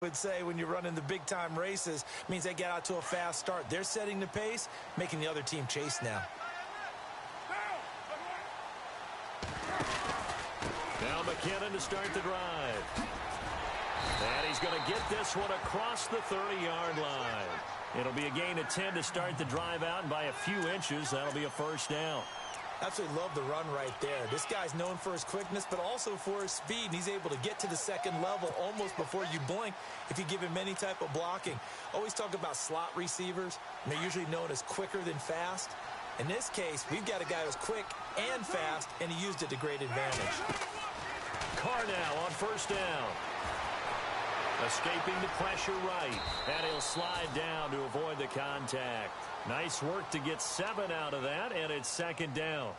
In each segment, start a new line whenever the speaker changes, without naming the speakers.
would say when you're running the big-time races, means they get out to a fast start. They're setting the pace, making the other team chase now.
Now McKinnon to start the drive. And he's going to get this one across the 30-yard line. It'll be a gain of 10 to start the drive out, and by a few inches, that'll be a first down.
Absolutely love the run right there. This guy's known for his quickness, but also for his speed, and he's able to get to the second level almost before you blink if you give him any type of blocking. Always talk about slot receivers, and they're usually known as quicker than fast. In this case, we've got a guy who's quick and fast, and he used it to great advantage.
Carr now on first down. Escaping the pressure right, and he'll slide down to avoid the contact. Nice work to get 7 out of that, and it's second down.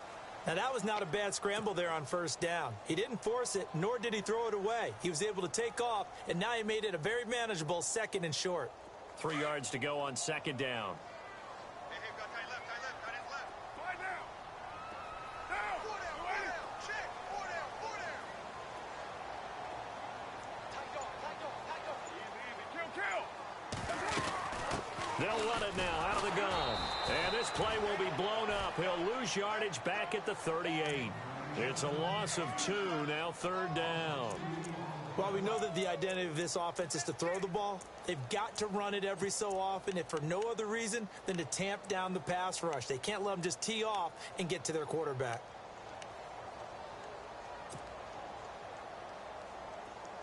Now, that was not a bad scramble there on first down. He didn't force it, nor did he throw it away. He was able to take off, and now he made it a very manageable second and short.
3 yards to go on second down. They'll run it now out of the gun. And this play will be blown up. He'll lose yardage back at the 38. It's a loss of 2, now third down.
While we know that the identity of this offense is to throw the ball, they've got to run it every so often, if for no other reason than to tamp down the pass rush. They can't let them just tee off and get to their quarterback.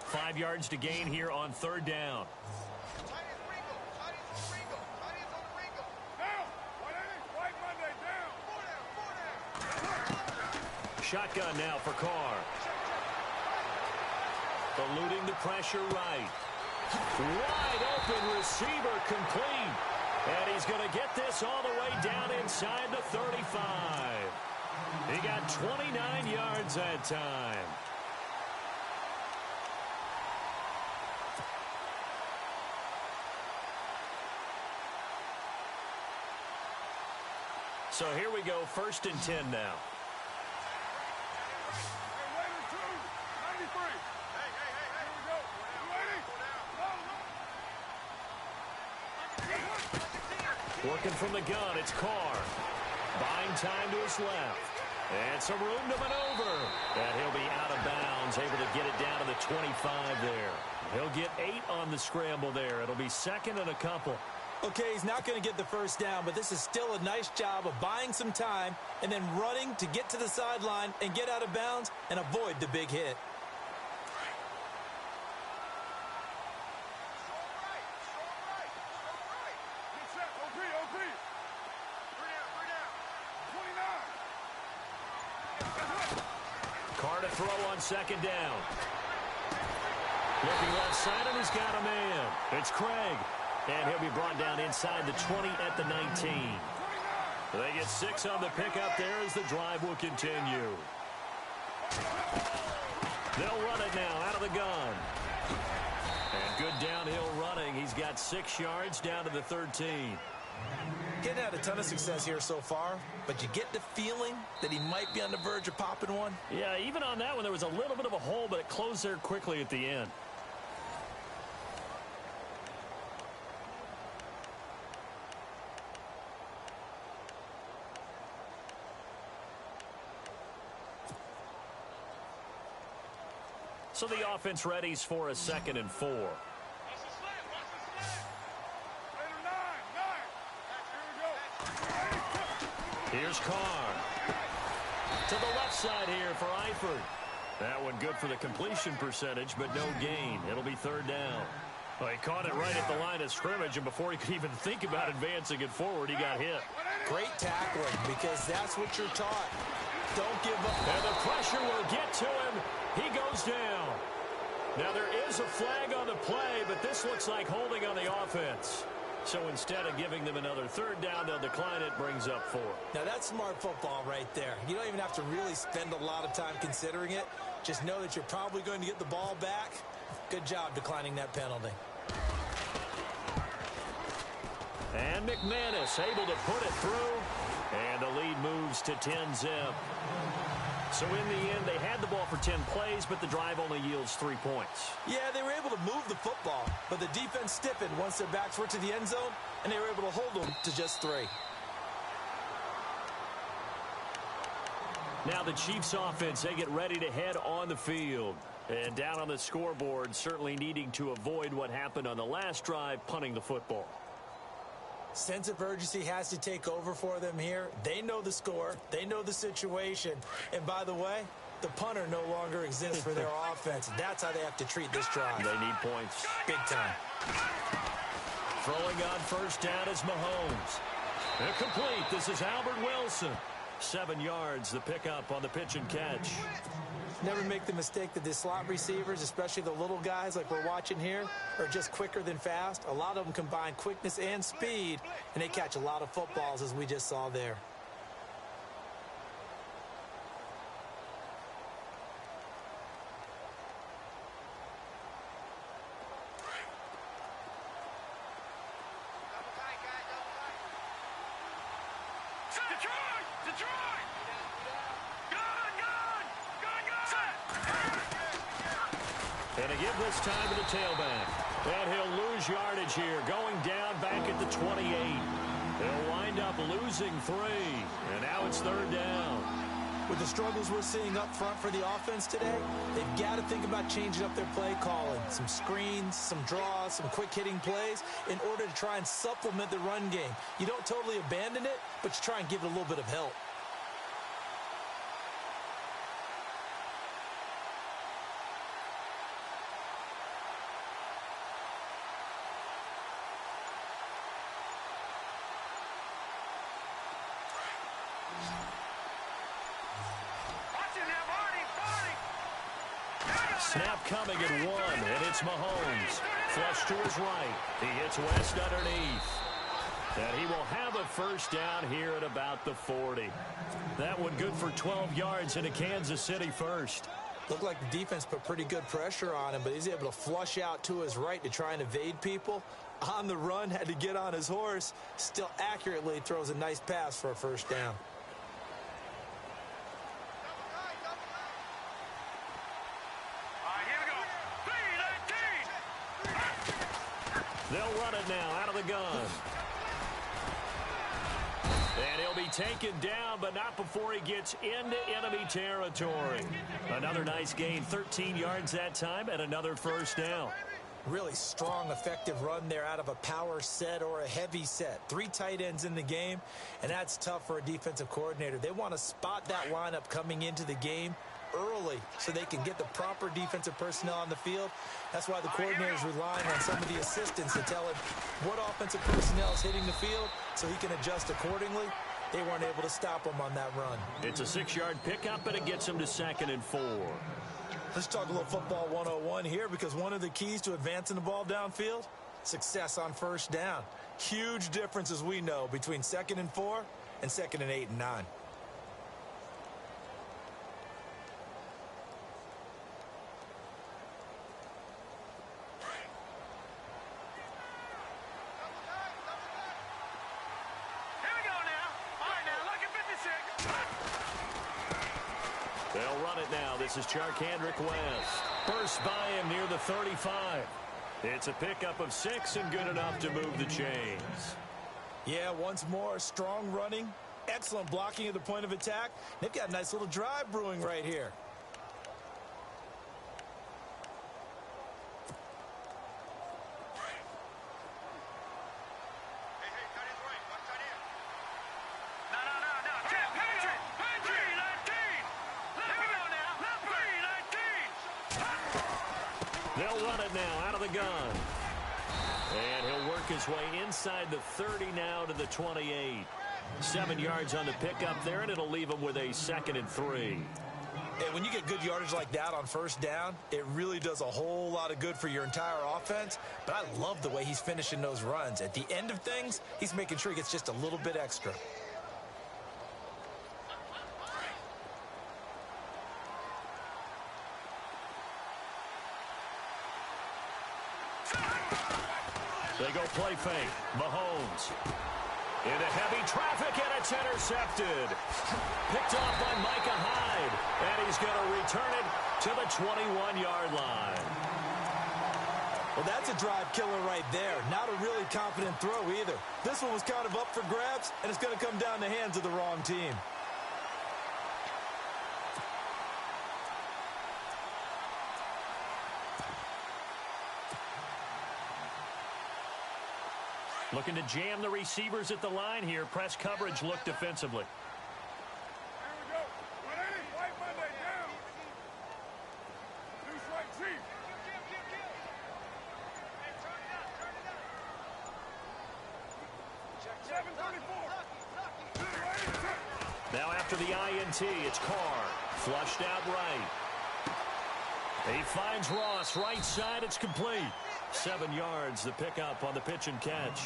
5 yards to gain here on third down. Shotgun now for Carr. Eluding the pressure right. Wide open receiver complete. And he's going to get this all the way down inside the 35. He got 29 yards that time. So here we go, 1st and 10 now. Working from the gun, it's Carr. Buying time to his left. And some room to maneuver. And he'll be out of bounds, able to get it down to the 25 there. He'll get 8 on the scramble there. It'll be second and a couple.
Okay, he's not going to get the first down, but this is still a nice job of buying some time and then running to get to the sideline and get out of bounds and avoid the big hit.
Carr to throw on second down. Looking left side, and he's got a man. It's Craig. And he'll be brought down inside the 20 at the 19. They get 6 on the pickup there as the drive will continue. They'll run it now out of the gun. And good downhill running. He's got 6 yards down to the 13.
Getting had a ton of success here so far, but you get the feeling that he might be on the verge of popping one.
Yeah, even on that one, there was a little bit of a hole, but it closed there quickly at the end. So the offense readies for a 2nd and 4. Here's Carr. To the left side here for Eifert. That one good for the completion percentage, but no gain. It'll be third down. Well, he caught it right at the line of scrimmage, and before he could even think about advancing it forward, he got hit.
Great tackling, because that's what you're taught. Don't give up.
And the pressure will get to him. He goes down. Now, there is a flag on the play, but this looks like holding on the offense. So instead of giving them another third down, they'll decline it, brings up 4.
Now, that's smart football right there. You don't even have to really spend a lot of time considering it. Just know that you're probably going to get the ball back. Good job declining that penalty.
And McManus able to put it through. And the lead moves to 10-zip. So in the end, they had the ball for 10 plays, but the drive only yields 3 points.
Yeah, they were able to move the football, but the defense stiffened once their backs were to the end zone, and they were able to hold them to just 3.
Now the Chiefs offense, they get ready to head on the field. And down on the scoreboard, certainly needing to avoid what happened on the last drive, punting the football.
Sense of urgency has to take over for them here. They know the score. They know the situation. And by the way, the punter no longer exists for their offense. That's how they have to treat this drive.
They need points.
Big time.
Throwing on first down is Mahomes. Incomplete. This is Albert Wilson. 7 yards, the pickup on the pitch and catch.
Never make the mistake that the slot receivers, especially the little guys like we're watching here, are just quicker than fast. A lot of them combine quickness and speed, and they catch a lot of footballs, as we just saw there.
And to give this time to the tailback. And he'll lose yardage here, going down back at the 28. He'll wind up losing 3. And now it's 3rd down.
With the struggles we're seeing up front for the offense today, they've got to think about changing up their play calling. Some screens, some draws, some quick-hitting plays in order to try and supplement the run game. You don't totally abandon it, but you try and give it a little bit of help.
Snap coming at 1, and it's Mahomes. Flush to his right. He hits West underneath. And he will have a first down here at about the 40. That one good for 12 yards into Kansas City first.
Looked like the defense put pretty good pressure on him, but he's able to flush out to his right to try and evade people. On the run, had to get on his horse. Still accurately throws a nice pass for a first down.
They'll run it now out of the gun. And he'll be taken down, but not before he gets into enemy territory. Another nice gain, 13 yards that time, and another first down.
Really strong, effective run there out of a power set or a heavy set. 3 tight ends in the game, and that's tough for a defensive coordinator. They want to spot that lineup coming into the game early so they can get the proper defensive personnel on the field. That's why the coordinator is relying on some of the assistants to tell him what offensive personnel is hitting the field so he can adjust accordingly. They weren't able to stop him on that run.
It's a 6-yard pickup, and it gets him to 2nd and 4.
Let's talk a little football 101 here, because one of the keys to advancing the ball downfield, success on first down. Huge difference, as we know, between 2nd and 4 and 2nd and 8 and 9.
They'll run it now. This is Charkandrick West. Burst by him near the 35. It's a pickup of 6 and good enough to move the chains.
Yeah, once more, strong running, excellent blocking at the point of attack. They've got a nice little drive brewing right here.
They'll run it now out of the gun. And he'll work his way inside the 30 now to the 28. 7 yards on the pickup there, and it'll leave him with a 2nd and 3.
And when you get good yardage like that on first down, it really does a whole lot of good for your entire offense. But I love the way he's finishing those runs. At the end of things, he's making sure he gets just a little bit extra.
They go play fake. Mahomes. Into heavy traffic, and it's intercepted. Picked off by Micah Hyde, and he's going to return it to the 21-yard line.
Well, that's a drive killer right there. Not a really confident throw either. This one was kind of up for grabs, and it's going to come down the hands of the wrong team.
Looking to jam the receivers at the line here. Press coverage look defensively.
Here we go. 180. White Monday down. Loose right chief. Check 734.
Now after the INT, it's Carr. Flushed out right. He finds Ross. Right side, it's complete. 7 yards, the pickup on the pitch and catch.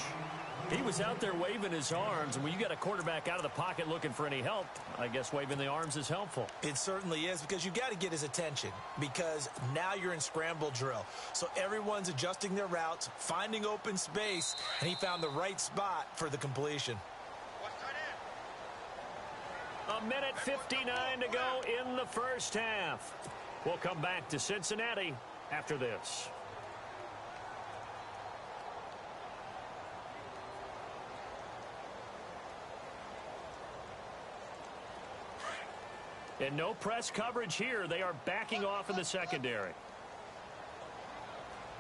He was out there waving his arms, and when you got a quarterback out of the pocket looking for any help, I guess waving the arms is helpful.
It certainly is, because you got to get his attention, because now you're in scramble drill. So everyone's adjusting their routes, finding open space, and he found the right spot for the completion.
A minute 59 to go in the first half. We'll come back to Cincinnati after this. And no press coverage here. They are backing off in the secondary.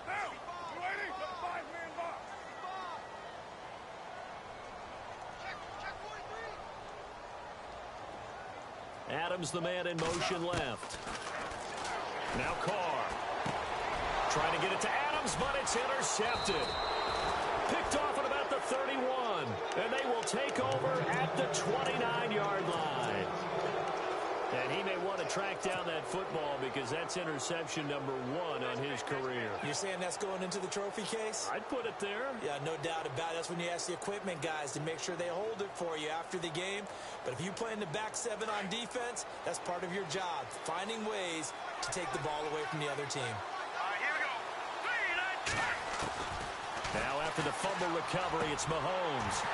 Now, 280. The 5-man box.
Adams, the man in motion left. Now Carr. Trying to get it to Adams, but it's intercepted. Picked off at about the 31. And they will take over at the 29-yard line. And he may want to track down that football because that's interception number 1 on his career.
You're saying that's going into the trophy case?
I'd put it there.
Yeah, no doubt about it. That's when you ask the equipment guys to make sure they hold it for you after the game. But if you play in the back 7 on defense, that's part of your job, finding ways to take the ball away from the other team.
All right, here we go.
Now after the fumble recovery, it's Mahomes.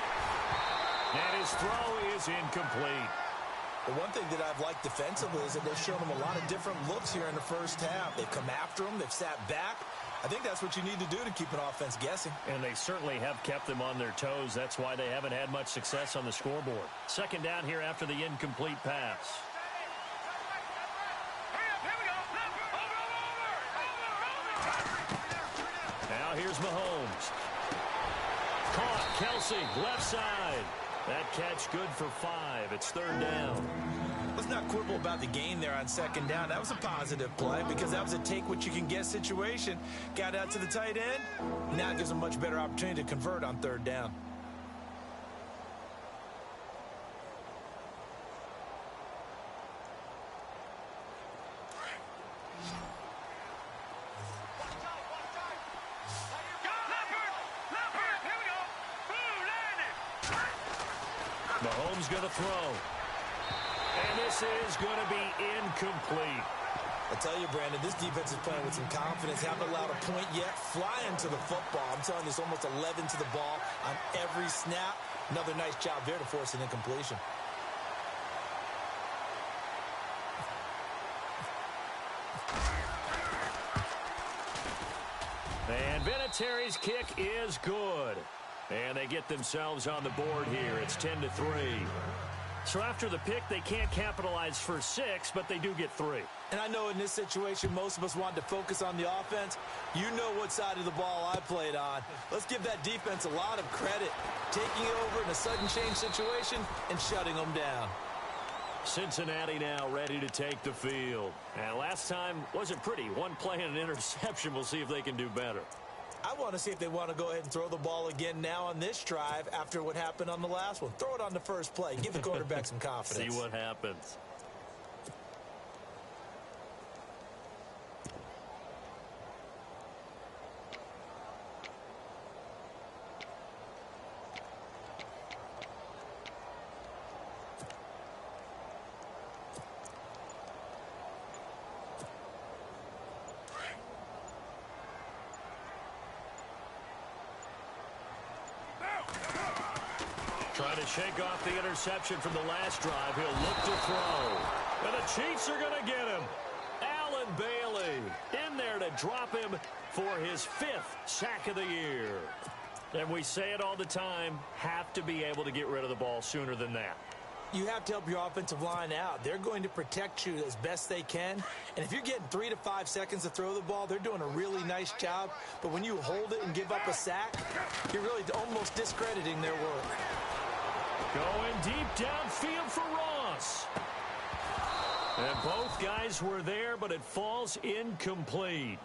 And his throw is incomplete.
The one thing that I've liked defensively is that they've shown him a lot of different looks here in the first half. They've come after him. They've sat back. I think that's what you need to do to keep an offense guessing.
And they certainly have kept them on their toes. That's why they haven't had much success on the scoreboard. Second down here after the incomplete pass. Now here's Mahomes. Caught. Kelsey, left side. That catch good for 5. It's third down.
Let's not quibble about the gain there on second down. That was a positive play because that was a take-what-you-can-get situation. Got out to the tight end. Now it gives them a much better opportunity to convert on third down.
Mahomes going to throw. And this is going to be incomplete.
I tell you, Brandon, this defense is playing with some confidence. Haven't allowed a point yet. Flying to the football. I'm telling you, it's almost 11 to the ball on every snap. Another nice job there to force an incompletion.
And Vinatieri's kick is good. And they get themselves on the board here. It's 10-3. So after the pick, they can't capitalize for 6, but they do get 3.
And I know in this situation, most of us want to focus on the offense. You know what side of the ball I played on. Let's give that defense a lot of credit. Taking it over in a sudden change situation and shutting them down.
Cincinnati now ready to take the field. And last time wasn't pretty. One play and an interception. We'll see if they can do better.
I want to see if they want to go ahead and throw the ball again now on this drive after what happened on the last one. Throw it on the first play. Give the quarterback some confidence.
See what happens. Trying to shake off the interception from the last drive. He'll look to throw. And the Chiefs are going to get him. Allen Bailey in there to drop him for his 5th sack of the year. And we say it all the time, have to be able to get rid of the ball sooner than that.
You have to help your offensive line out. They're going to protect you as best they can. And if you're getting 3 to 5 seconds to throw the ball, they're doing a really nice job. But when you hold it and give up a sack, you're really almost discrediting their work.
Going deep downfield for Ross. And both guys were there, but it falls incomplete.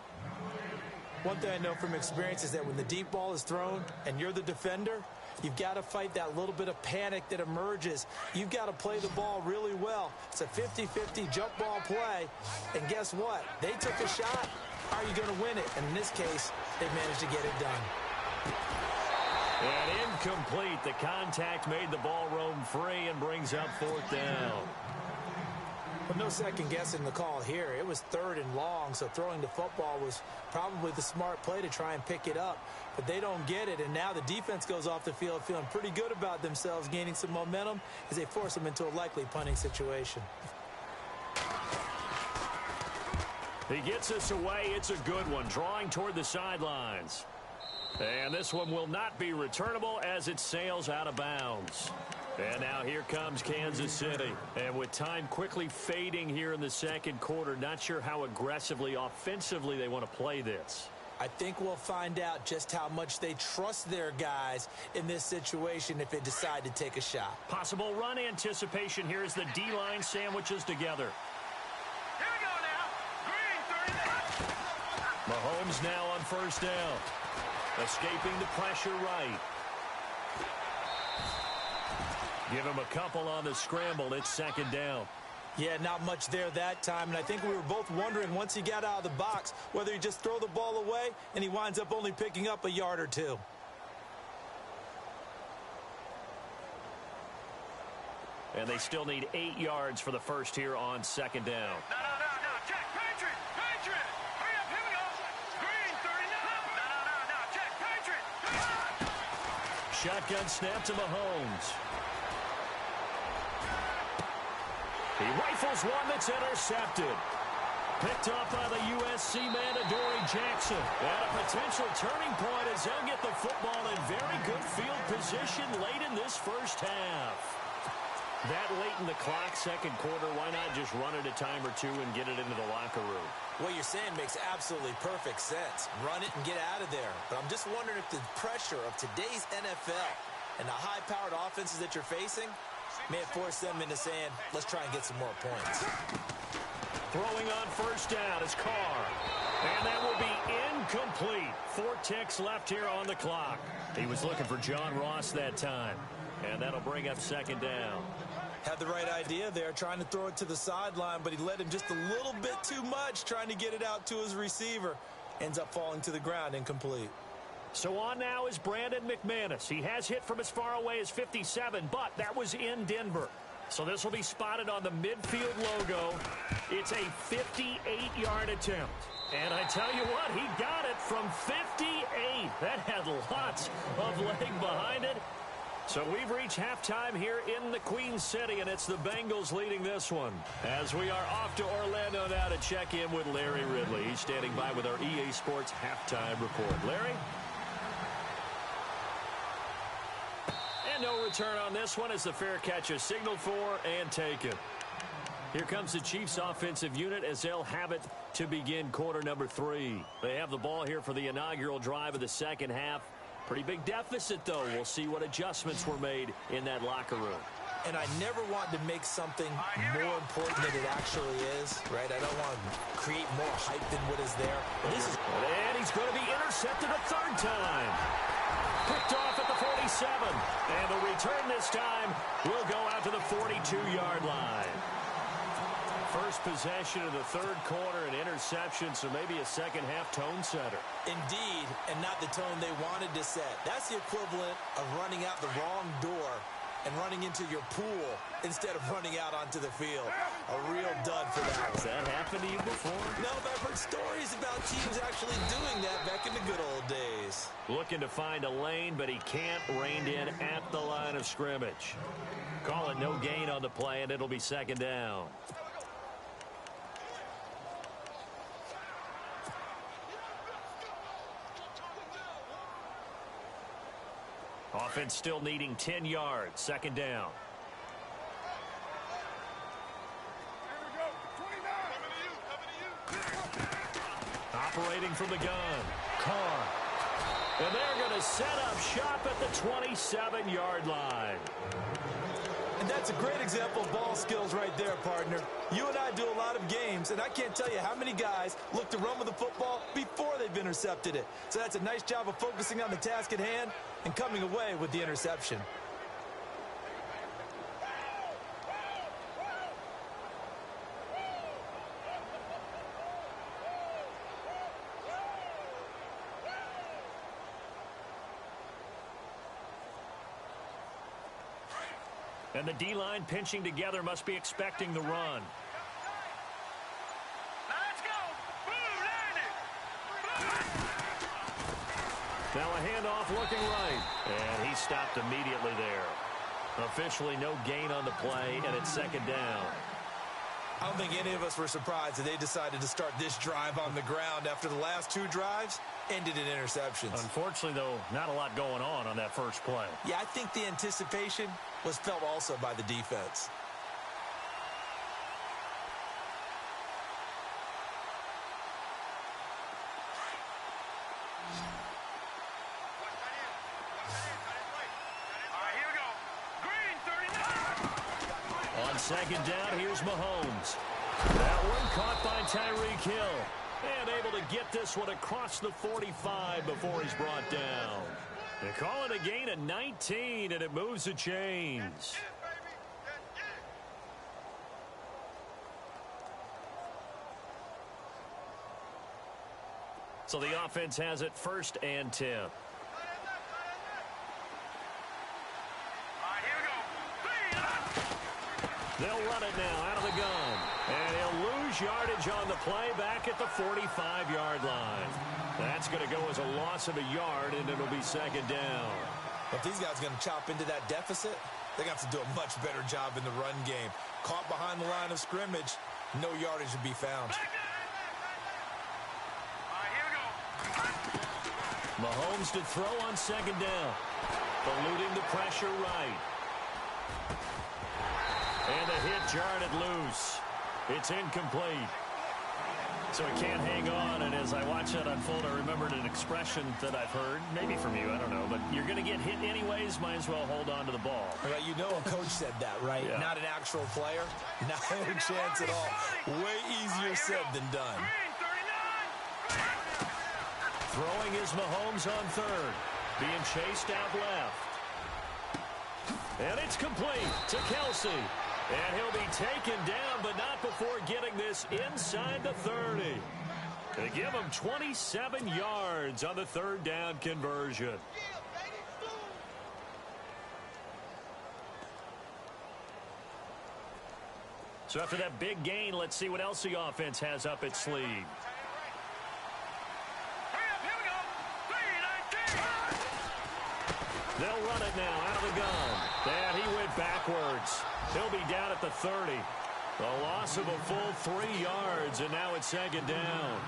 One thing I know from experience is that when the deep ball is thrown and you're the defender, you've got to fight that little bit of panic that emerges. You've got to play the ball really well. It's a 50-50 jump ball play. And guess what? They took a shot. How are you going to win it? And in this case, they managed to get it done.
And incomplete. The contact made the ball roam free and brings up 4th down.
But no second guessing the call here. It was 3rd and long, so throwing the football was probably the smart play to try and pick it up. But they don't get it, and now the defense goes off the field feeling pretty good about themselves, gaining some momentum as they force them into a likely punting situation.
He gets us away. It's a good one, drawing toward the sidelines. And this one will not be returnable as it sails out of bounds. And now here comes Kansas City. And with time quickly fading here in the second quarter, not sure how aggressively, offensively they want to play this.
I think we'll find out just how much they trust their guys in this situation if they decide to take a shot.
Possible run anticipation here as the D-line sandwiches together.
Here we go now. Green 30.
Mahomes now on 1st down. Escaping the pressure right. Give him a couple on the scramble. It's 2nd down.
Yeah, not much there that time. And I think we were both wondering once he got out of the box whether he just throw the ball away and he winds up only picking up a yard or 2.
And they still need 8 yards for the first here on 2nd down.
No. Check. Patriot. Hurry up. Here we go. Green 39. No. Check. Patriot.
Shotgun snap to Mahomes. He rifles one that's intercepted. Picked off by the USC man, Adoree Jackson. And a potential turning point as they'll get the football in very good field position late in this first half. That late in the clock, second quarter, why not just run it a time or 2 and get it into the locker room?
What you're saying makes absolutely perfect sense. Run it and get out of there. But I'm just wondering if the pressure of today's NFL and the high-powered offenses that you're facing may have forced them into saying, let's try and get some more points.
Throwing on 1st down is Carr. And that will be incomplete. 4 ticks left here on the clock. He was looking for John Ross that time. And that'll bring up 2nd down.
Had the right idea there, trying to throw it to the sideline, but he let him just a little bit too much, trying to get it out to his receiver. Ends up falling to the ground, incomplete.
So on now is Brandon McManus. He has hit from as far away as 57, but that was in Denver. So this will be spotted on the midfield logo. It's a 58-yard attempt. And I tell you what, he got it from 58. That had lots of leg behind it. So we've reached halftime here in the Queen City, and it's the Bengals leading this one. As we are off to Orlando now to check in with Larry Ridley. He's standing by with our EA Sports halftime report. Larry? And no return on this one as the fair catch is signaled for and taken. Here comes the Chiefs offensive unit as they'll have it to begin quarter number 3. They have the ball here for the inaugural drive of the second half. Pretty big deficit, though. We'll see what adjustments were made in that locker room.
And I never want to make something more important than it actually is, right? I don't want to create more hype than what is there.
And he's going to be intercepted a 3rd time. Picked off at the 47. And the return this time will go out to the 42-yard line. First possession of the 3rd quarter, an interception, so maybe a second-half tone setter.
Indeed, and not the tone they wanted to set. That's the equivalent of running out the wrong door and running into your pool instead of running out onto the field. A real dud for that one.
Has that happened to you before?
No, but I've heard stories about teams actually doing that back in the good old days.
Looking to find a lane, but he can't. Reined in at the line of scrimmage. Call it no gain on the play, and it'll be second down. Offense still needing 10 yards. Second down. Operating from the gun. Carr. And they're going to set up shop at the 27-yard line.
And that's a great example of ball skills right there, partner. You and I do a lot of games, and I can't tell you how many guys look to run with the football before they've intercepted it. So that's a nice job of focusing on the task at hand and coming away with the interception.
And the D-line pinching together must be expecting the run.
Let's go. Boom, landed.
Now a handoff looking right. And he stopped immediately there. Officially no gain on the play, and it's second down.
I don't think any of us were surprised that they decided to start this drive on the ground after the last two drives ended in interceptions.
Unfortunately, though, not a lot going on that first play.
Yeah, I think the anticipation was felt also by the defense.
All right, here we go. Green, 39.
On second down, here's Mahomes. That one caught by Tyreek Hill. And able to get this one across the 45 before he's brought down. They call it a gain of 19, and it moves the chains. So the offense has it 1st and 10.
All right, here we go.
They'll run it now out of the gun. And he'll lose yardage on the play back at the 45-yard line. That's going to go as a loss of a yard, and it'll be second down.
If these guys are going to chop into that deficit, they're going to have to do a much better job in the run game. Caught behind the line of scrimmage, no yardage to be found.
All right, here we go.
Mahomes to throw on second down. Eluding the pressure right. And the hit jarred it loose. It's incomplete. So he can't hang on, and as I watch that unfold, I remembered an expression that I've heard, maybe from you, I don't know, but you're going to get hit anyways, might as well hold on to the ball.
Right, you know a coach said that, right?
Yeah.
Not an actual player. Not a chance at all. Way easier said than done.
Green, 39.
Throwing is Mahomes on third. Being chased out left. And it's complete to Kelsey. And he'll be taken down, but not before getting this inside the 30. They give him 27 yards on the third down conversion. So after that big gain, let's see what else the offense has up its sleeve.
Hurry up, here we go. 3-19.
They'll run it now out of the gun. And he went backwards. He'll be down at the 30. A loss of a full 3 yards, and now it's second down.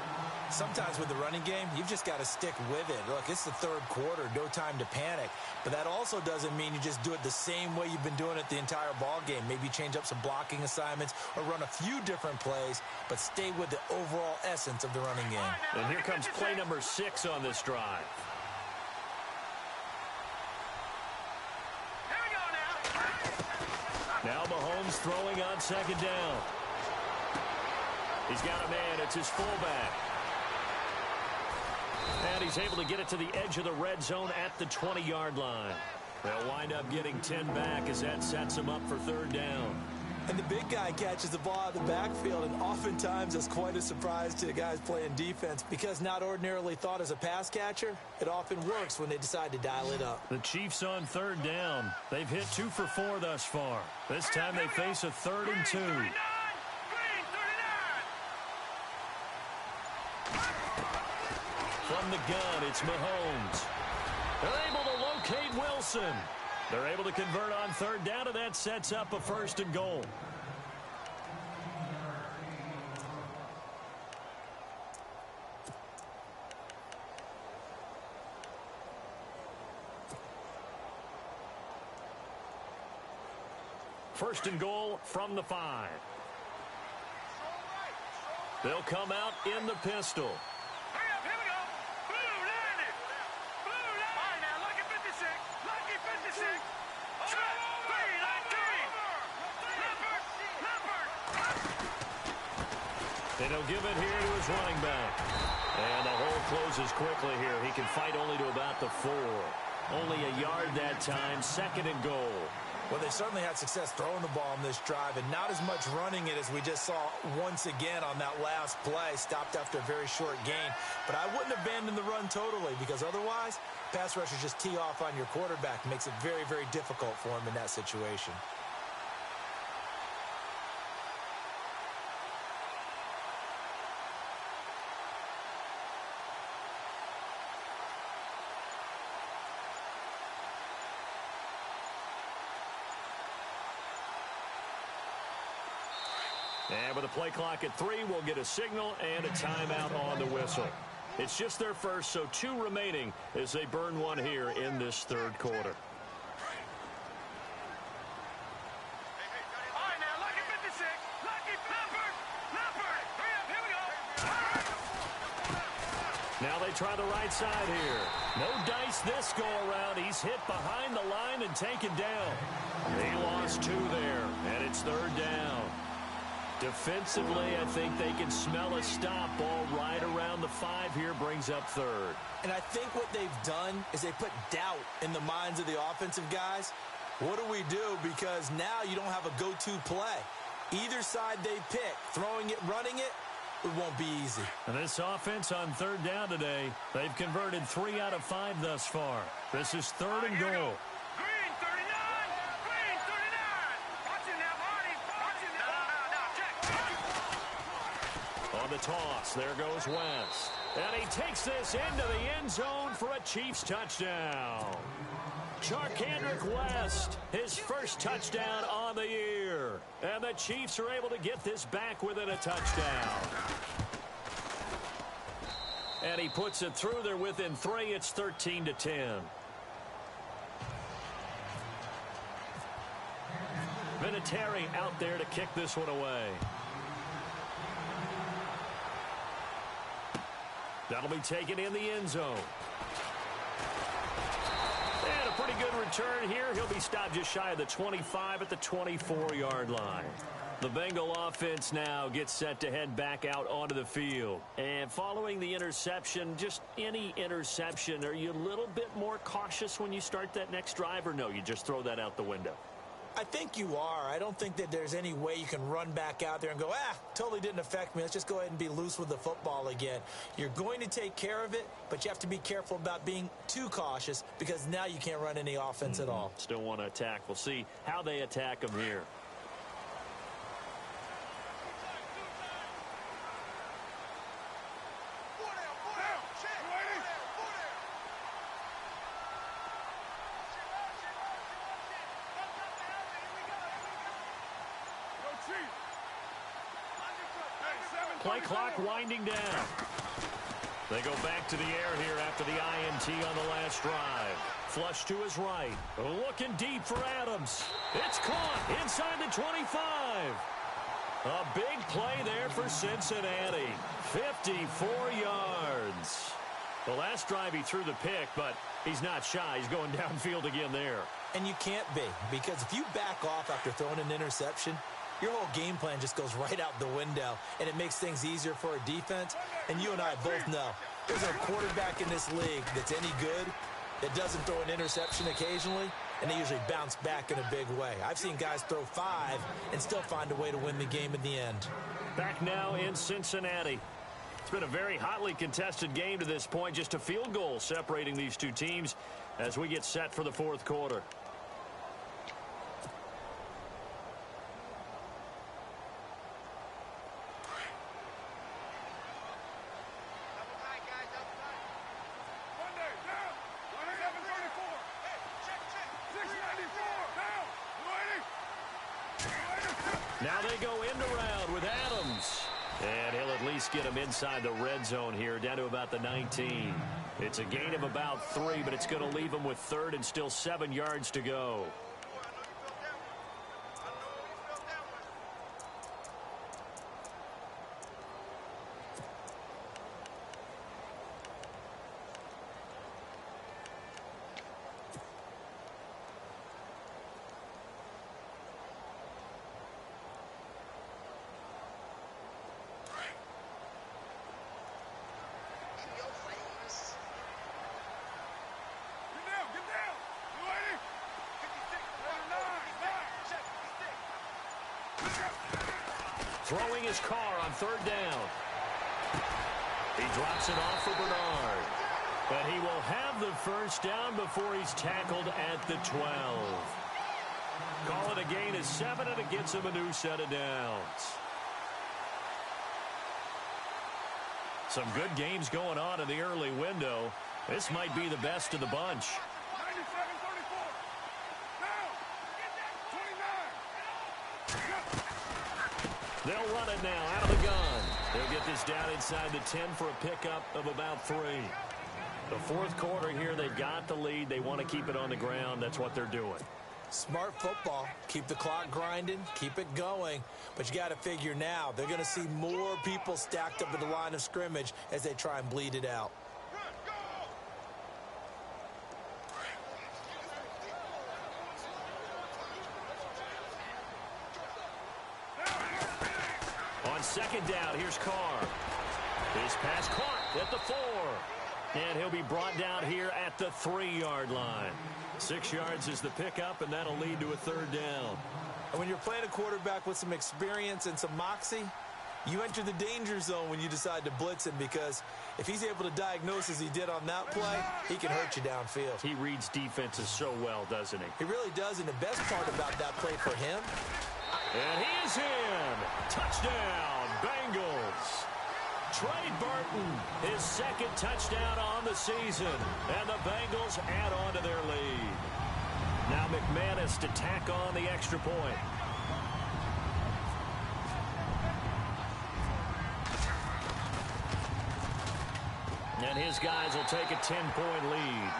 Sometimes with the running game, you've just got to stick with it. Look, it's the third quarter, no time to panic. But that also doesn't mean you just do it the same way you've been doing it the entire ball game. Maybe change up some blocking assignments or run a few different plays, but stay with the overall essence of the running game.
And here comes play number 6 on this drive.
Here we go now.
Now Mahomes throwing on second down. He's got a man. It's his fullback. And he's able to get it to the edge of the red zone at the 20-yard line. They'll wind up getting 10 back as that sets him up for third down.
And the big guy catches the ball out of the backfield, and oftentimes it's quite a surprise to the guys playing defense because not ordinarily thought as a pass catcher, it often works when they decide to dial it up.
The Chiefs on third down. They've hit 2 for 4 thus far. This time they face a 3rd and 2. From the gun, it's Mahomes. They're able to locate Wilson. They're able to convert on third down, and that sets up a 1st and goal. First and goal from the 5. They'll come out in the pistol. And he'll give it here to his running back. And the hole closes quickly here. He can fight only to about the 4. Only a yard that time, 2nd and goal.
Well, they certainly had success throwing the ball on this drive, and not as much running it as we just saw once again on that last play. Stopped after a very short gain. But I wouldn't abandon the run totally, because otherwise, pass rushers just tee off on your quarterback. It makes it very, very difficult for him in that situation.
And with a play clock at 3, we'll get a signal and a timeout on the whistle. It's just their first, so 2 remaining as they burn one here in this 3rd quarter. Now they try the right side here. No dice this go around. He's hit behind the line and taken down. He lost 2 there, and it's 3rd down. Defensively, I think they can smell a stop. Ball right around the 5 here, brings up 3rd.
And I think what they've done is they put doubt in the minds of the offensive guys. What do we do? Because now you don't have a go-to play. Either side they pick, throwing it, running it, it won't be easy.
And this offense on 3rd down today, they've converted 3 out of 5 thus far. This is 3rd and goal. On the toss, there goes West. And he takes this into the end zone for a Chiefs touchdown. Charkandrick West, his first touchdown on the year. And the Chiefs are able to get this back within a touchdown. And he puts it through there within 3. It's 13-10. Vinatieri out there to kick this one away. That'll be taken in the end zone. And a pretty good return here. He'll be stopped just shy of the 25 at the 24-yard line. The Bengal offense now gets set to head back out onto the field. And following the interception, just any interception, are you a little bit more cautious when you start that next drive, or no, you just throw that out the window?
I think you are. I don't think that there's any way you can run back out there and go, totally didn't affect me. Let's just go ahead and be loose with the football again. You're going to take care of it, but you have to be careful about being too cautious because now you can't run any offense at all.
Still want to attack. We'll see how they attack them here. Play clock winding down. They go back to the air here after the INT on the last drive. Flush to his right. Looking deep for Adams. It's caught inside the 25. A big play there for Cincinnati. 54 yards. The last drive he threw the pick, but he's not shy. He's going downfield again there.
And you can't be, because if you back off after throwing an interception, your whole game plan just goes right out the window, and it makes things easier for a defense. And you and I both know there's a quarterback in this league that's any good that doesn't throw an interception occasionally. and they usually bounce back in a big way. I've seen guys throw 5 and still find a way to win the game in the end.
Back now in Cincinnati. It's been a very hotly contested game to this point. Just a field goal separating these two teams as we get set for the fourth quarter. Now they go end around with Adams. And he'll at least get him inside the red zone here, down to about the 19. It's a gain of about 3, but it's going to leave him with 3rd and still 7 yards to go. Throwing his car on 3rd down. He drops it off for Bernard. But he will have the first down before he's tackled at the 12. Call it a gain of 7, and it gets him a new set of downs. Some good games going on in the early window. This might be the best of the bunch. They'll run it now out of the gun. They'll get this down inside the 10 for a pickup of about 3. The fourth quarter here, they've got the lead. They want to keep it on the ground. That's what they're doing.
Smart football. Keep the clock grinding. Keep it going. But you got to figure now, they're going to see more people stacked up at the line of scrimmage as they try and bleed it out.
On 2nd down, here's Carr. His pass caught at the 4. And he'll be brought down here at the 3-yard line. 6 yards is the pickup, and that'll lead to a 3rd down.
And when you're playing a quarterback with some experience and some moxie, you enter the danger zone when you decide to blitz him, because if he's able to diagnose as he did on that play, he can hurt you downfield.
He reads defenses so well, doesn't he?
He really does, and the best part about that play for him...
And he is in. Touchdown, Bengals. Trey Burton, his 2nd touchdown on the season. And the Bengals add on to their lead. Now McManus to tack on the extra point. And his guys will take a 10-point lead.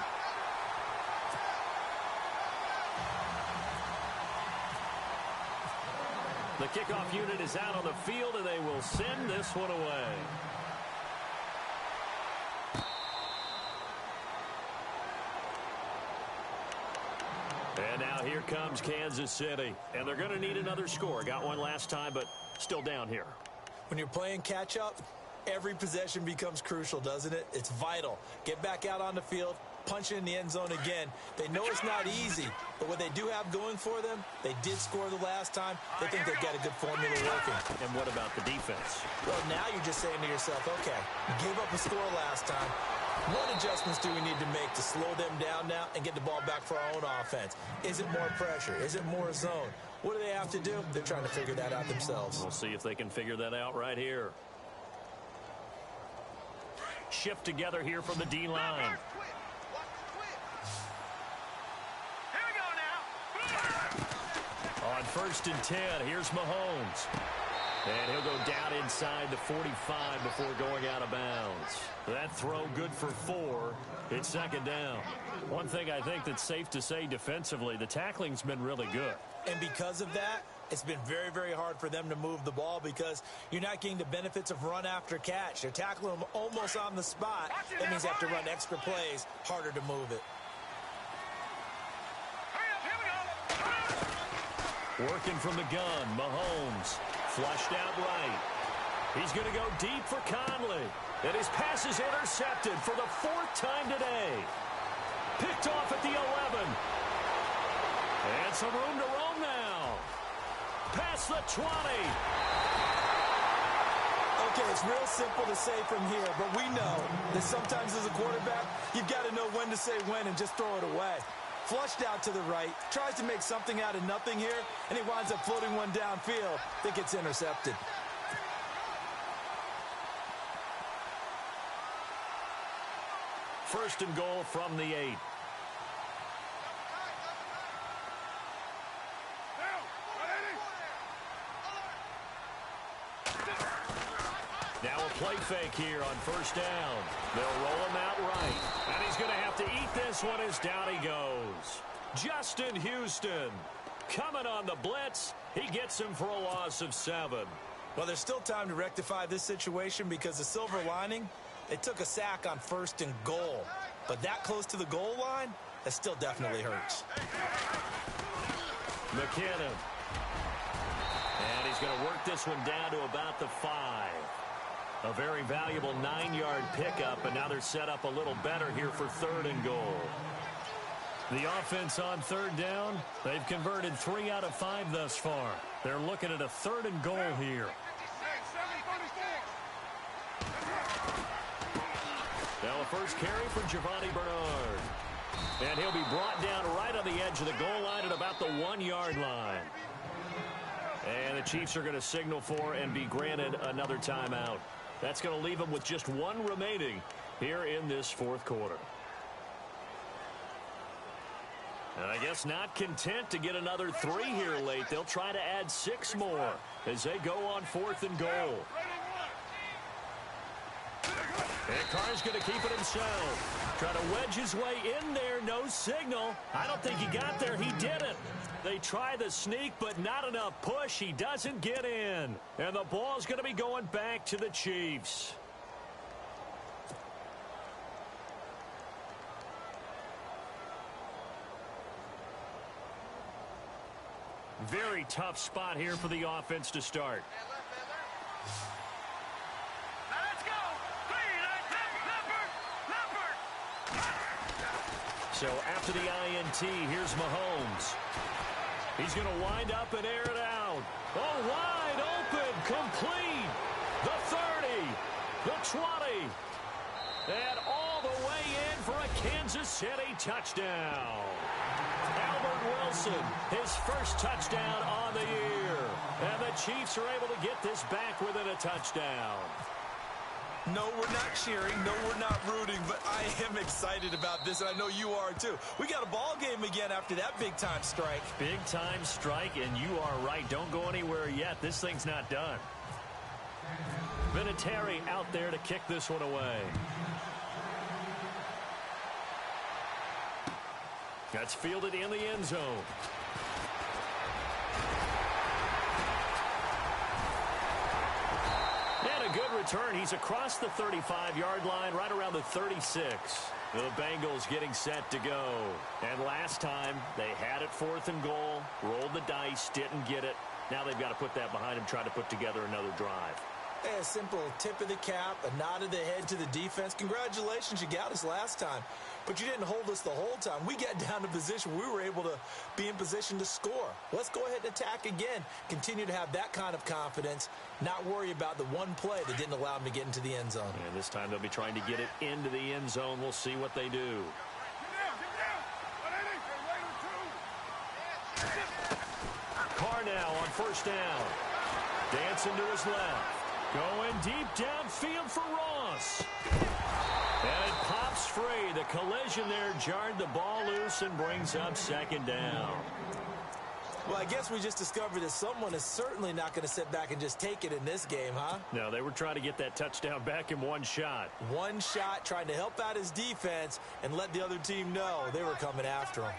The kickoff unit is out on the field, and they will send this one away. And now here comes Kansas City. And they're going to need another score. Got one last time, but still down here.
When you're playing catch-up, every possession becomes crucial, doesn't it? It's vital. Get back out on the field, punch it in the end zone again. They know it's not easy, but what they do have going for them, they did score the last time. They think they've got a good formula working.
And what about the defense?
Well, now you're just saying to yourself, okay, you gave up a score last time. What adjustments do we need to make to slow them down now and get the ball back for our own offense? Is it more pressure? Is it more zone? What do they have to do? They're trying to figure that out themselves.
We'll see if they can figure that out right here. Shift together here from the D-line. On 1st and 10, here's Mahomes. And he'll go down inside the 45 before going out of bounds. That throw good for 4. It's 2nd down. One thing I think that's safe to say defensively, the tackling's been really good.
And because of that, it's been very, very hard for them to move the ball because you're not getting the benefits of run after catch. They're tackling them almost on the spot. That means they have to run extra plays, harder to move it.
Working from the gun, Mahomes. Flushed out right. He's going to go deep for Conley. And his pass is intercepted for the 4th time today. Picked off at the 11. And some room to roam now. Past the 20.
Okay, it's real simple to say from here, but we know that sometimes as a quarterback, you've got to know when to say when and just throw it away. Flushed out to the right, tries to make something out of nothing here, and he winds up floating one downfield that gets intercepted.
First and goal from the 8. Now a play fake here on first down. They'll roll him out right. And he's going to have to eat this one as down he goes. Justin Houston coming on the blitz. He gets him for a loss of 7.
Well, there's still time to rectify this situation because the silver lining, they took a sack on first and goal. But that close to the goal line, that still definitely hurts.
McKinnon. And he's going to work this one down to about the 5. A very valuable 9-yard pickup, and now they're set up a little better here for third and goal. The offense on third down, they've converted 3 out of 5 thus far. They're looking at a third and goal here. Now a first carry for Giovanni Bernard. And he'll be brought down right on the edge of the goal line at about the 1-yard line. And the Chiefs are going to signal for and be granted another timeout. That's going to leave them with just 1 remaining here in this fourth quarter. And I guess not content to get another 3 here late. They'll try to add 6 more as they go on fourth and goal. And Carr's going to keep it himself. Trying to wedge his way in there. No signal. I don't think he got there. He didn't. They try the sneak, but not enough push. He doesn't get in. And the ball's going to be going back to the Chiefs. Very tough spot here for the offense to start. So after the INT, here's Mahomes. He's going to wind up and air it out. Oh, wide open, complete. The 30, the 20, and all the way in for a Kansas City touchdown. Albert Wilson, his first touchdown on the year. And the Chiefs are able to get this back within a touchdown.
No, we're not cheering. No, we're not rooting. But I am excited about this, and I know you are too. We got a ball game again after that big-time strike.
Big-time strike, and you are right. Don't go anywhere yet. This thing's not done. Vinatieri out there to kick this one away. That's fielded in the end zone. And a good return. He's across the 35-yard line, right around the 36. The Bengals getting set to go. And last time, they had it fourth and goal, rolled the dice, didn't get it. Now they've got to put that behind them, try to put together another drive.
Hey, a simple tip of the cap, a nod of the head to the defense. Congratulations, you got us last time. But you didn't hold us the whole time. We got down to position. We were able to be in position to score. Let's go ahead and attack again. Continue to have that kind of confidence. Not worry about the one play that didn't allow them to get into the end zone.
And this time they'll be trying to get it into the end zone. We'll see what they do. Carr now on first down. Dancing to his left. Going deep downfield for Ross. And it pops free. The collision there jarred the ball loose and brings up second down.
Well, I guess we just discovered that someone is certainly not going to sit back and just take it in this game, huh?
No, they were trying to get that touchdown back in one shot.
One shot, trying to help out his defense and let the other team know they were coming after him.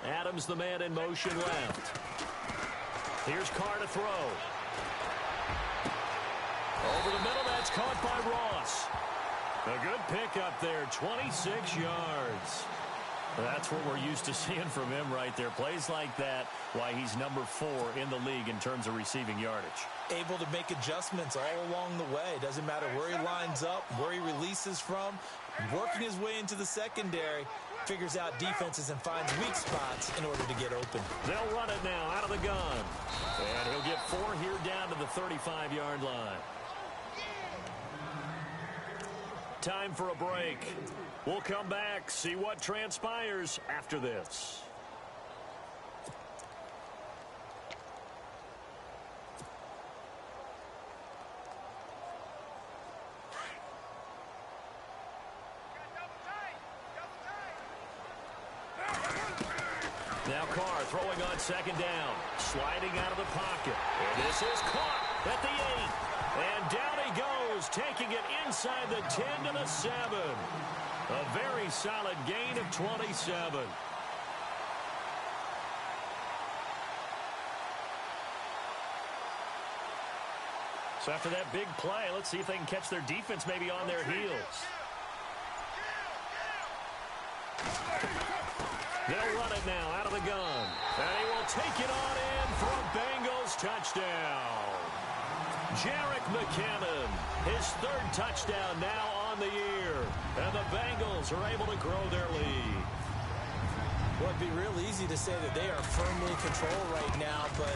Adams, the man in motion left. Here's Carr to throw. Over the middle, that's caught by Ross. A good pickup there, 26 yards. That's what we're used to seeing from him right there. Plays like that, why he's number 4 in the league in terms of receiving yardage.
Able to make adjustments all along the way. Doesn't matter where he lines up, where he releases from. Working his way into the secondary, figures out defenses and finds weak spots in order to get open.
They'll run it now out of the gun. And he'll get 4 here down to the 35-yard line. Time for a break. We'll come back, see what transpires after this. Now Carr throwing on second down. Sliding out of the pocket. And this is caught at the 8. And down he goes, taking it inside the 10 to the 7. A very solid gain of 27. So after that big play, let's see if they can catch their defense maybe on their heels. They'll run it now out of the gun. And he will take it on in for a Bengals touchdown. Jerick McKinnon, his 3rd touchdown now on the year. And the Bengals are able to grow their lead.
Well, it'd be real easy to say that they are firmly in control right now, but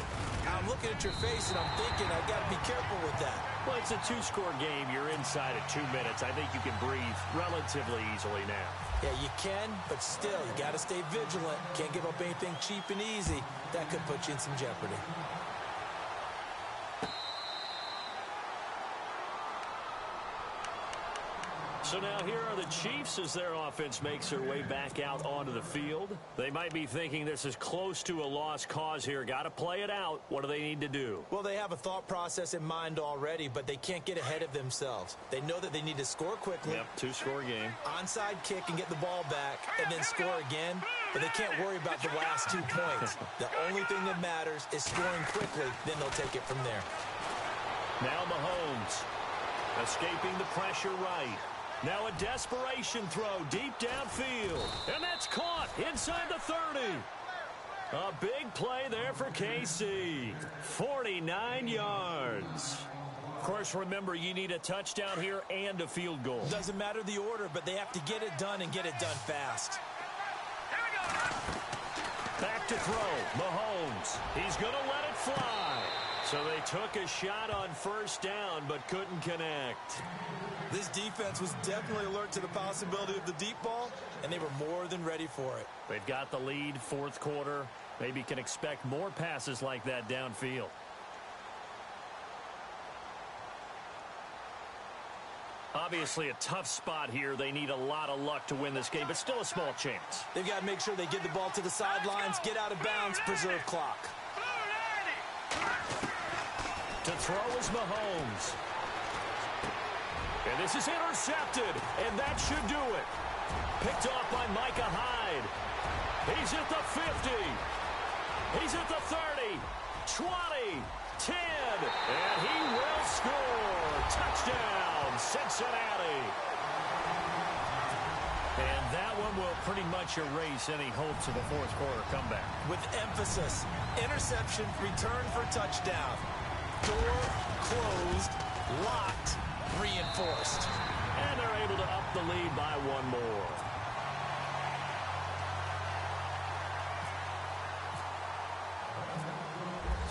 I'm looking at your face and I'm thinking I've got to be careful with that.
Well, it's a 2-score game. You're inside at 2 minutes. I think you can breathe relatively easily now.
Yeah, you can, but still, you got to stay vigilant. Can't give up anything cheap and easy. That could put you in some jeopardy.
So now here are the Chiefs as their offense makes their way back out onto the field. They might be thinking this is close to a lost cause here. Got to play it out. What do they need to do?
Well, they have a thought process in mind already, but they can't get ahead of themselves. They know that they need to score quickly.
Yep, 2-score game.
Onside kick and get the ball back and then score again, but they can't worry about the last 2 points. The only thing that matters is scoring quickly, then they'll take it from there.
Now Mahomes escaping the pressure right. Now a desperation throw deep downfield. And that's caught inside the 30. A big play there for KC. 49 yards. Of course, remember, you need a touchdown here and a field goal.
Doesn't matter the order, but they have to get it done and get it done fast.
Back to throw. Mahomes. He's going to let it fly. So they took a shot on 1st down, but couldn't connect.
This defense was definitely alert to the possibility of the deep ball, and they were more than ready for it.
They've got the lead, 4th quarter. Maybe can expect more passes like that downfield. Obviously a tough spot here. They need a lot of luck to win this game, but still a small chance.
They've got to make sure they get the ball to the sidelines, get out of bounds, preserve clock.
To throw is Mahomes. And this is intercepted, and that should do it. Picked off by Micah Hyde. He's at the 50. He's at the 30, 20, 10, and he will score. Touchdown, Cincinnati. And that one will pretty much erase any hopes of a 4th quarter comeback.
With emphasis, interception, return for touchdown. Door closed, locked, reinforced.
And they're able to up the lead by 1 more.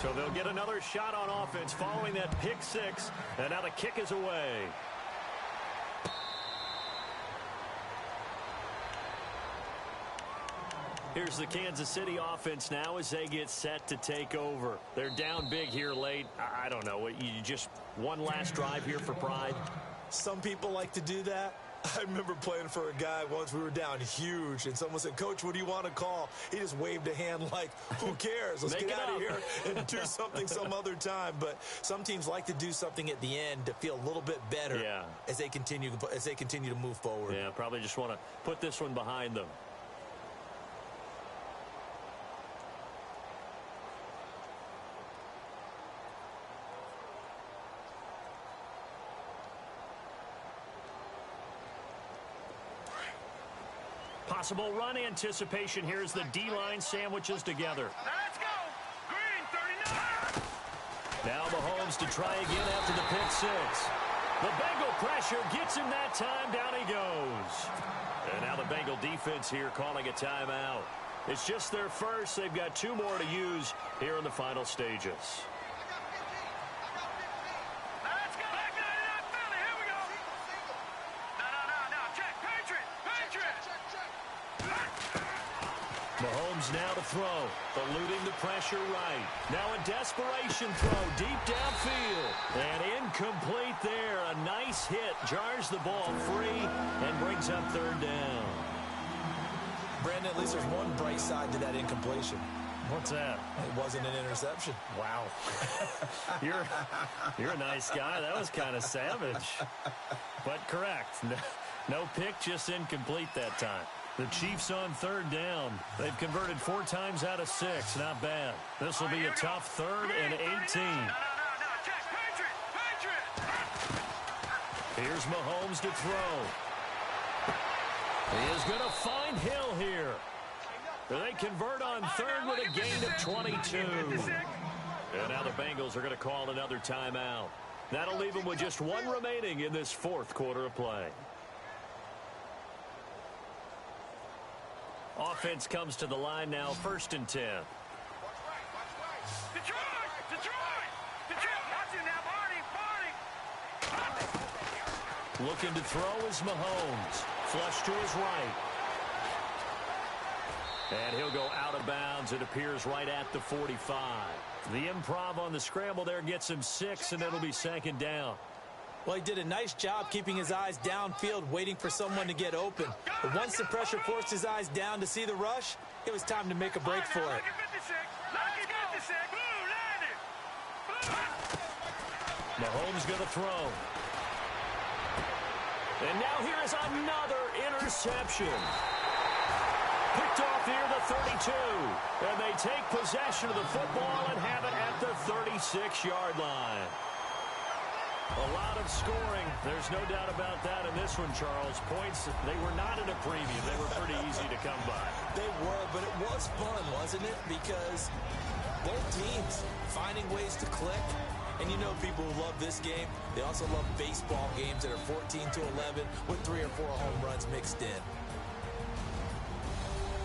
So they'll get another shot on offense following that pick 6. And now the kick is away. Here's the Kansas City offense now as they get set to take over. They're down big here late. I don't know. You just one last drive here for pride?
Some people like to do that. I remember playing for a guy once. We were down huge, and someone said, "Coach, what do you want to call?" He just waved a hand like, who cares? Let's get out of here and do something some other time. But some teams like to do something at the end to feel a little bit better as they continue to move forward.
Yeah, probably just want to put this one behind them. Possible run anticipation here as the D-line sandwiches together.
Now let's go. Green 39.
Now Mahomes to try again after the pick six. The Bengal pressure gets him that time. Down he goes. And now the Bengal defense here calling a timeout. It's just their first. They've got 2 more to use here in the final stages.
Now let's go. Back 99 Philly. Here we go. No. Check. Patriot.
Mahomes now to throw. Eluding the pressure right. Now a desperation throw deep downfield. And incomplete there. A nice hit. Jars the ball free and brings up 3rd down.
Brandon, at least there's one bright side to that incompletion.
What's that?
It wasn't an interception.
Wow. You're a nice guy. That was kind of savage. But correct. No pick, just incomplete that time. The Chiefs on 3rd down. They've converted 4 times out of 6. Not bad. This will be a tough 3rd and 18.
No. Check. Patriot.
Here's Mahomes to throw. He is going to find Hill here. They convert on 3rd with a gain of 22. And now the Bengals are going to call another timeout. That'll leave them with just 1 remaining in this 4th quarter of play. Offense comes to the line now, 1st and 10.
Detroit. Watch it now, Barney.
Looking to throw is Mahomes. Flush to his right. And he'll go out of bounds. It appears right at the 45. The improv on the scramble there gets him 6, and it'll be 2nd down.
Well, he did a nice job keeping his eyes downfield, waiting for someone to get open. But once the pressure forced his eyes down to see the rush, it was time to make a break for it.
Mahomes going to throw. And now here is another interception. Picked off here the 32. And they take possession of the football and have it at the 36-yard line. A lot of scoring. There's no doubt about that in this one, Charles. Points, they were not in a premium. They were pretty easy to come by.
They were, but it was fun, wasn't it? Because both teams finding ways to click. And you know people who love this game, they also love baseball games that are 14-11 with 3 or 4 home runs mixed in.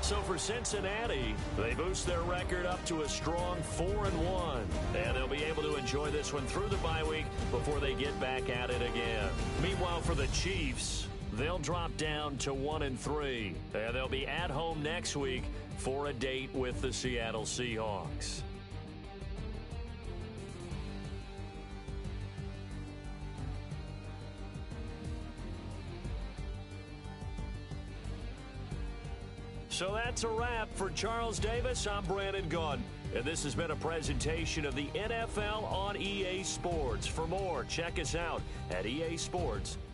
So for Cincinnati, they boost their record up to a strong 4-1. And they'll be able to enjoy this one through the bye week before they get back at it again. Meanwhile, for the Chiefs, they'll drop down to 1-3. And they'll be at home next week for a date with the Seattle Seahawks. So that's a wrap. For Charles Davis, I'm Brandon Gaudin. And this has been a presentation of the NFL on EA Sports. For more, check us out at easports.com.